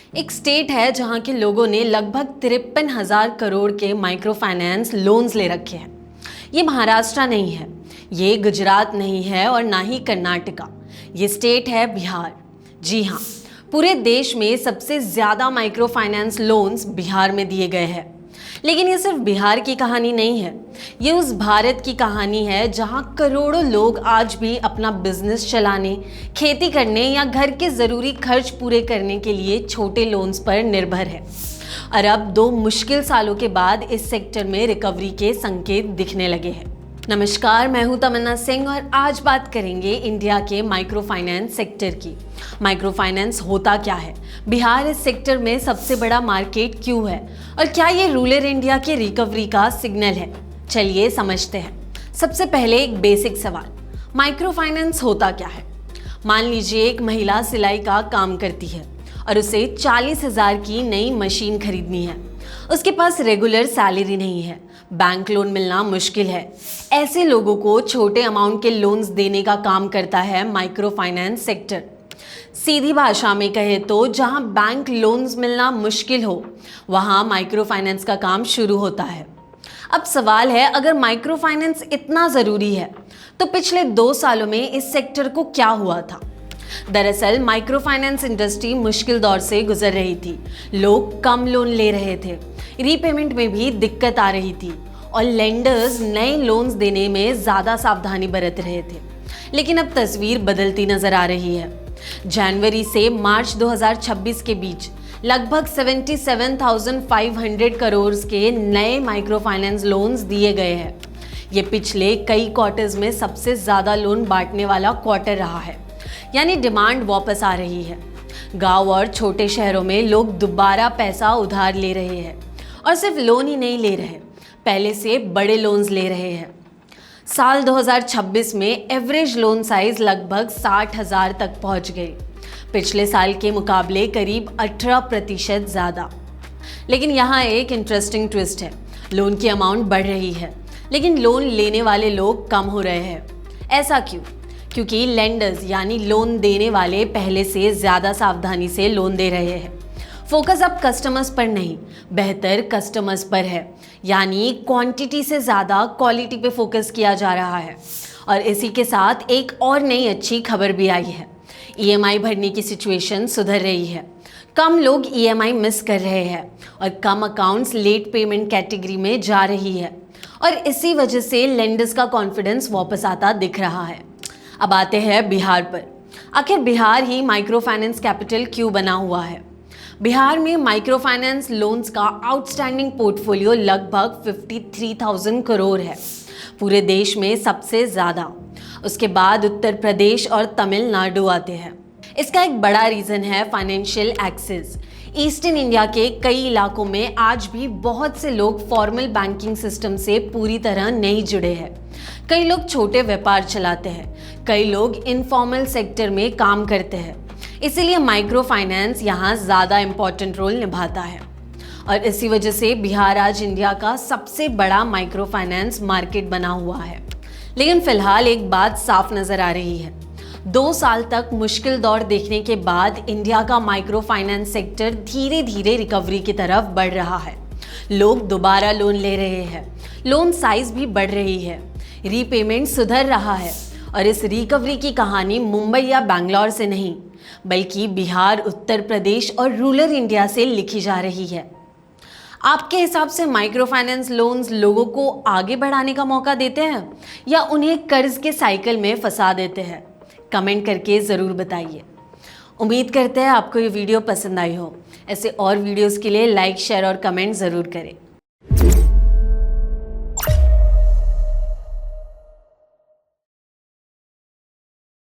एक स्टेट है जहां के लोगों ने लगभग 53,000 करोड़ के माइक्रो फाइनेंस लोन्स ले रखे हैं। ये महाराष्ट्र नहीं है, ये गुजरात नहीं है और ना ही कर्नाटका, ये स्टेट है बिहार। जी हाँ, पूरे देश में सबसे ज़्यादा माइक्रो फाइनेंस लोन्स बिहार में दिए गए हैं। लेकिन ये सिर्फ बिहार की कहानी नहीं है, ये उस भारत की कहानी है जहां करोड़ों लोग आज भी अपना बिजनेस चलाने, खेती करने या घर के ज़रूरी खर्च पूरे करने के लिए छोटे लोन्स पर निर्भर है। और अब 2 मुश्किल सालों के बाद इस सेक्टर में रिकवरी के संकेत दिखने लगे हैं। नमस्कार, मैं हूं तमन्ना सिंह और आज बात करेंगे इंडिया के माइक्रो फाइनेंस सेक्टर की। माइक्रो फाइनेंस होता क्या है, बिहार इस सेक्टर में सबसे बड़ा मार्केट क्यों है और क्या ये रूरल इंडिया के रिकवरी का सिग्नल है? चलिए समझते हैं। सबसे पहले एक बेसिक सवाल, माइक्रो फाइनेंस होता क्या है? मान लीजिए एक महिला सिलाई का काम करती है और उसे 40,000 की नई मशीन खरीदनी है। उसके पास रेगुलर सैलरी नहीं है, बैंक लोन मिलना मुश्किल है। ऐसे लोगों को छोटे अमाउंट के लोन्स देने का काम करता है माइक्रो फाइनेंस सेक्टर। सीधी भाषा में कहे तो जहां बैंक लोन्स मिलना मुश्किल हो, वहां माइक्रो फाइनेंस का काम शुरू होता है। अब सवाल है, अगर माइक्रो फाइनेंस इतना ज़रूरी है तो पिछले 2 सालों में इस सेक्टर को क्या हुआ था? दरअसल माइक्रो फाइनेंस इंडस्ट्री मुश्किल दौर से गुजर रही थी। लोग कम लोन ले रहे थे, रीपेमेंट में भी दिक्कत आ रही थी और लेंडर्स नए लोन्स देने में ज़्यादा सावधानी बरत रहे थे। लेकिन अब तस्वीर बदलती नजर आ रही है। जनवरी से मार्च 2026 के बीच लगभग 77,500 करोड़ के नए माइक्रो फाइनेंस लोन्स दिए गए हैं। ये पिछले कई क्वार्टर्स में सबसे ज़्यादा लोन बांटने वाला क्वार्टर रहा है, यानी डिमांड वापस आ रही है। गांव और छोटे शहरों में लोग दोबारा पैसा उधार ले रहे हैं और सिर्फ लोन ही नहीं ले रहे, पहले से बड़े लोन्स ले रहे हैं। साल 2026 में एवरेज लोन साइज लगभग 60,000 तक पहुंच गई, पिछले साल के मुकाबले करीब 18% ज़्यादा। लेकिन यहाँ एक इंटरेस्टिंग ट्विस्ट है, लोन की अमाउंट बढ़ रही है लेकिन लोन लेने वाले लोग कम हो रहे हैं। ऐसा क्यों? क्योंकि लेंडर्स यानी लोन देने वाले पहले से ज़्यादा सावधानी से लोन दे रहे हैं। फोकस अब कस्टमर्स पर नहीं, बेहतर कस्टमर्स पर है, यानी क्वांटिटी से ज़्यादा क्वालिटी पे फोकस किया जा रहा है। और इसी के साथ एक और नई अच्छी खबर भी आई है, ईएमआई भरने की सिचुएशन सुधर रही है। कम लोग ईएमआई मिस कर रहे हैं और कम अकाउंट्स लेट पेमेंट कैटेगरी में जा रही है और इसी वजह से लेंडर्स का कॉन्फिडेंस वापस आता दिख रहा है। अब आते हैं बिहार पर। आखिर बिहार ही माइक्रो फाइनेंस कैपिटल क्यों बना हुआ है? बिहार में माइक्रो फाइनेंस लोन्स का आउटस्टैंडिंग पोर्टफोलियो लगभग 53,000 करोड़ है, पूरे देश में सबसे ज़्यादा। उसके बाद उत्तर प्रदेश और तमिलनाडु आते हैं। इसका एक बड़ा रीज़न है फाइनेंशियल एक्सेस। ईस्टर्न इंडिया के कई इलाकों में आज भी बहुत से लोग फॉर्मल बैंकिंग सिस्टम से पूरी तरह नहीं जुड़े हैं। कई लोग छोटे व्यापार चलाते हैं, कई लोग इनफॉर्मल सेक्टर में काम करते हैं। इसीलिए माइक्रो फाइनेंस यहाँ ज़्यादा इम्पॉर्टेंट रोल निभाता है और इसी वजह से बिहार आज इंडिया का सबसे बड़ा माइक्रो फाइनेंस मार्केट बना हुआ है। लेकिन फिलहाल एक बात साफ नज़र आ रही है, 2 साल तक मुश्किल दौर देखने के बाद इंडिया का माइक्रो फाइनेंस सेक्टर धीरे धीरे रिकवरी की तरफ बढ़ रहा है। लोग दोबारा लोन ले रहे हैं, लोन साइज भी बढ़ रही है, रीपेमेंट सुधर रहा है और इस रिकवरी की कहानी मुंबई या बैंगलोर से नहीं बल्कि बिहार, उत्तर प्रदेश और रूरल इंडिया से लिखी जा रही है। आपके हिसाब से माइक्रो फाइनेंस लोन्स लोगों को आगे बढ़ाने का मौका देते हैं या उन्हें कर्ज के साइकिल में फंसा देते हैं? कमेंट करके ज़रूर बताइए। उम्मीद करते हैं आपको ये वीडियो पसंद आई हो। ऐसे और वीडियोस के लिए लाइक, शेयर और कमेंट ज़रूर करें।